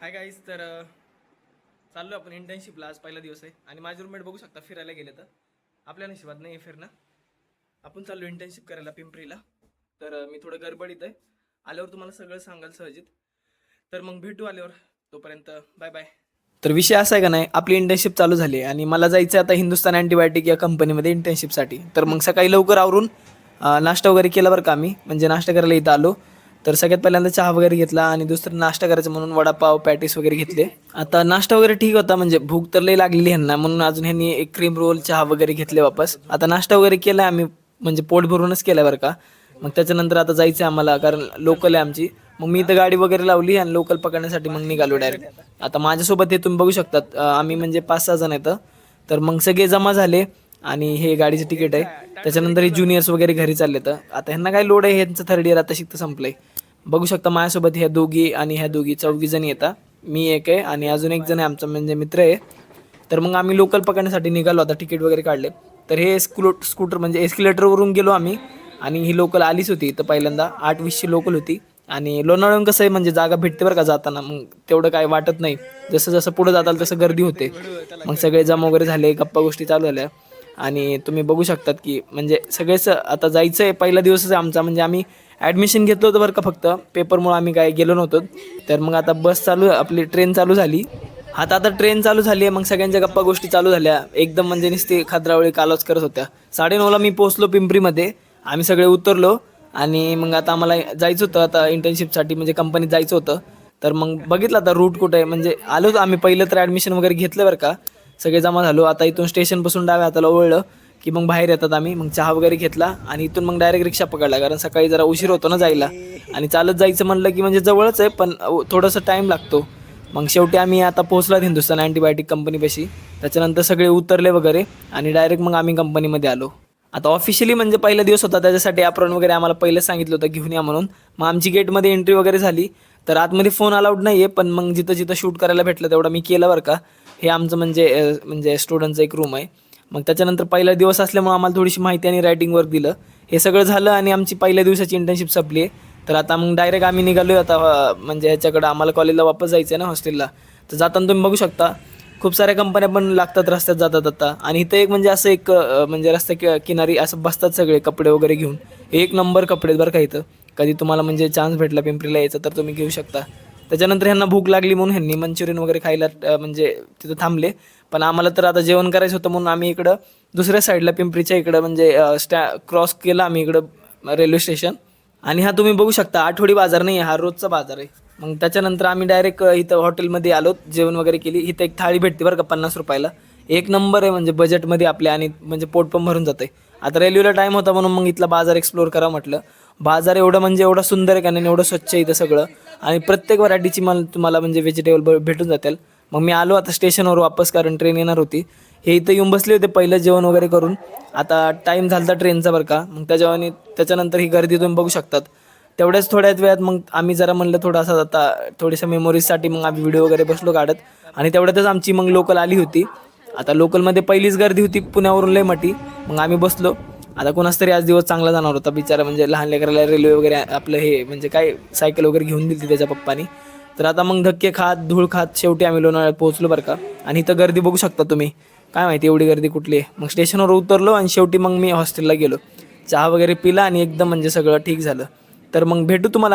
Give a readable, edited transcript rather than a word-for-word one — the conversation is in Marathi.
Hi guys. तर चाललो आपण इंटर्नशिपला. आज पहिला दिवस आहे आणि माझे रूममेट बघू शकता फिरायला गेले. तर आपल्या नशिबात नाही फिरणं. आपण चाललो इंटर्नशिप करायला पिंपरीला. तर मी थोडं गडबडीत आहे. आल्यावर तुम्हाला सगळं सांगाल सहजित. तर मग भेटू आल्यावर. तोपर्यंत बाय बाय. तर विषय असा आहे का नाही, आपली इंटर्नशिप चालू झाली आणि मला जायचं आहे आता हिंदुस्तान अँटीबायोटिक या कंपनीमध्ये इंटर्नशिपसाठी. तर मग सकाळी लवकर आवरून नाश्ता वगैरे केला बरं का. आम्ही म्हणजे नाश्ता करायला इथं आलो. तर सगळ्यात पहिल्यांदा चहा वगैरे घेतला आणि दुसरं नाश्ता करायचं म्हणून वडापाव पॅटीस वगैरे घेतले. आता नाश्ता वगैरे ठीक होता, म्हणजे भूक तर लई लागलेली ह्यांना, म्हणून अजून ह्यांनी एक क्रीम रोल चहा वगैरे घेतले वापस. आता नाश्ता वगैरे केला आम्ही, म्हणजे पोट भरूनच केला बरं का. मग त्याच्यानंतर आता जायचं आहे आम्हाला, कारण लोकल आहे आमची. मग मी इथं गाडी वगैरे लावली आणि लोकल पकडण्यासाठी मग निघालो डायरेक्ट. आता माझ्यासोबत हे तुम्ही बघू शकतात, आम्ही म्हणजे 5-6 जण आहेत. तर मग सगळे जमा झाले आणि हे गाडीचं तिकीट आहे. त्याच्यानंतर हे ज्युनियर्स वगैरे घरी चालले. तर आता ह्यांना काय लोड आहे, ह्यांचं थर्ड इयर आता शिकतं संपलंय. बघू शकता माझ्यासोबत ह्या दोघी आणि ह्या दोघी 4 जणी येतात. मी एक आहे आणि अजून एक जण आहे आमचा म्हणजे मित्र आहे. तर मग आम्ही लोकल पकडण्यासाठी निघालो. आता तिकीट वगैरे काढले. तर हे स्कूटर म्हणजे एस्केलेटरवरून गेलो आम्ही आणि ही लोकल आलीच होती. तर पहिल्यांदा 8:20ची लोकल होती. आणि लोणावळ्याहून कसं आहे म्हणजे जागा भेटते बरं का जाताना, मग तेवढं काय वाटत नाही. जसं जसं पुढं जाताल तसं गर्दी होते. मग सगळे जमा वगैरे झाले, गप्पा गोष्टी चालू झाल्या. आणि तुम्ही बघू शकतात की म्हणजे सगळेच आता जायचं आहे. पहिला दिवसच आहे आमचा, म्हणजे आम्ही ॲडमिशन घेतलं होतं बरं का, फक्त पेपरमुळे आम्ही काय गेलो नव्हतो. तर मग आता बस चालू, आपली ट्रेन चालू झाली. आता ट्रेन चालू झाली आहे. मग सगळ्यांच्या गप्पा गोष्टी चालू झाल्या एकदम, म्हणजे नुसती खाद्रावळी कालच करत होत्या. 9:30ला मी पोहोचलो पिंपरीमध्ये. आम्ही सगळे उतरलो आणि मग आता आम्हाला जायचं होतं आता इंटर्नशिपसाठी, म्हणजे कंपनीत जायचं होतं. तर मग बघितलं आता रूट कुठं आहे, म्हणजे आलो आम्ही पहिलं तर ॲडमिशन वगैरे घेतलं बरं का. सगळे जमा झालो. आता इथून स्टेशनपासून डाव्या हाताला वळलं की मग बाहेर येतात आम्ही. मग चहा वगैरे घेतला आणि इथून मग डायरेक्ट रिक्षा पकडला, कारण सकाळी जरा उशीर होतो ना जायला. आणि चालत जायचं म्हणलं की म्हणजे जवळच आहे, पण थोडंसं टाईम लागतो. मग शेवटी आम्ही आता पोहोचलात हिंदुस्तान अँटीबायोटिक कंपनीपाशी. त्याच्यानंतर सगळे उतरले वगैरे आणि डायरेक्ट मग आम्ही कंपनीमध्ये आलो. आता ऑफिशियली म्हणजे पहिला दिवस होता, त्याच्यासाठी ॲप्रॉन वगैरे आम्हाला पहिलेच सांगितलं होतं घेऊन या म्हणून. मग आमची गेटमध्ये एंट्री वगैरे झाली. तर आतमध्ये फोन अलाउड नाही आहे, पण मग जिथं जिथं शूट करायला भेटलं तेवढं मी केलं बरं का. हे आमचं म्हणजे स्टुडंटचं एक रूम आहे. मग त्याच्यानंतर पहिला दिवस असल्यामुळे आम्हाला थोडीशी माहिती आणि रायटिंग वर्क दिलं. हे सगळं झालं आणि आमची पहिल्या दिवसाची इंटर्नशिप संपली आहे. तर आता मग डायरेक्ट आम्ही निघालो आता म्हणजे ह्याच्याकडं, आम्हाला कॉलेजला वापस जायचं आहे ना हॉस्टेलला. तर जाताना तुम्ही बघू शकता खूप साऱ्या कंपन्या पण लागतात रस्त्यात जातात आता. आणि इथं एक म्हणजे असं एक म्हणजे रस्त्या किनारी असं बसतात सगळे कपडे वगैरे घेऊन. एक नंबर कपडे बरं का इथं. कधी तुम्हाला म्हणजे चान्स भेटला पिंपरीला यायचं तर तुम्ही घेऊ शकता. त्याच्यानंतर ह्यांना भूक लागली म्हणून ह्यांनी मंचुरियन वगैरे खायला म्हणजे तिथं थांबले. पण आम्हाला तर आता जेवण करायचं होतं म्हणून आम्ही इकडं दुसऱ्या साईडला पिंपरीच्या इकडं म्हणजे क्रॉस केला आम्ही इकडं रेल्वे स्टेशन. आणि हा तुम्ही बघू शकता आठवडी बाजार नाही आहे, हा रोजचा बाजार आहे. मग त्याच्यानंतर आम्ही डायरेक्ट इथं हॉटेलमध्ये आलो, जेवण वगैरे केली. इथं एक थाळी भेटते बरं का 50 रुपयाला. एक नंबर आहे म्हणजे बजेटमध्ये आपल्या, आणि म्हणजे पोट पण भरून जाते. आता रेल्वेला टाईम होता म्हणून मग इथला बाजार एक्सप्लोअर करा म्हटलं. बाजार एवढं म्हणजे एवढं सुंदर आहे का नाही, एवढं स्वच्छ आहे इथं सगळं. आणि प्रत्येक व्हरायटीची तुम्हाला म्हणजे व्हेजिटेबल भेटून जातील. मग मी आलो आता स्टेशनवर वापस, कारण ट्रेन येणार होती. हे इथं येऊन बसले होते पहिलं जेवण वगैरे करून. आता टाईम झाला होता ट्रेनचा बरं का. मग त्याच्यानंतर ही गर्दी तुम्ही बघू शकतात. तेवढ्याच थोड्याच वेळात मग आम्ही जरा म्हणलं थोडासा आता थोड्याशा मेमोरीजसाठी मग आम्ही व्हिडिओ वगैरे बसलो काढत. आणि तेवढ्यातच आमची मग लोकल आली होती. आता लोकलमध्ये पहिलीच गर्दी होती पुण्यावरून लय मोठी. मग आम्ही बसलो. आता कोणाच तरी आज दिवस चांगला जाणार होता बिचारा, म्हणजे लहान लेकराला रेल्वे वगैरे आपलं हे म्हणजे काय सायकल वगैरे घेऊन दिली त्याच्या पप्पानी. तर आता मग धक्के खात धूळ खात शेवटी आम्ही लोणावळ्यात पोहोचलो बरं का. आणि इथं गर्दी बघू शकता तुम्ही, काय माहिती एवढी गर्दी कुठली आहे. मग स्टेशनवर उतरलो आणि शेवटी मग मी हॉस्टेलला गेलो. चहा वगैरे पिला आणि एकदम म्हणजे सगळं ठीक झालं. तर मग भेटू तुम्हाला.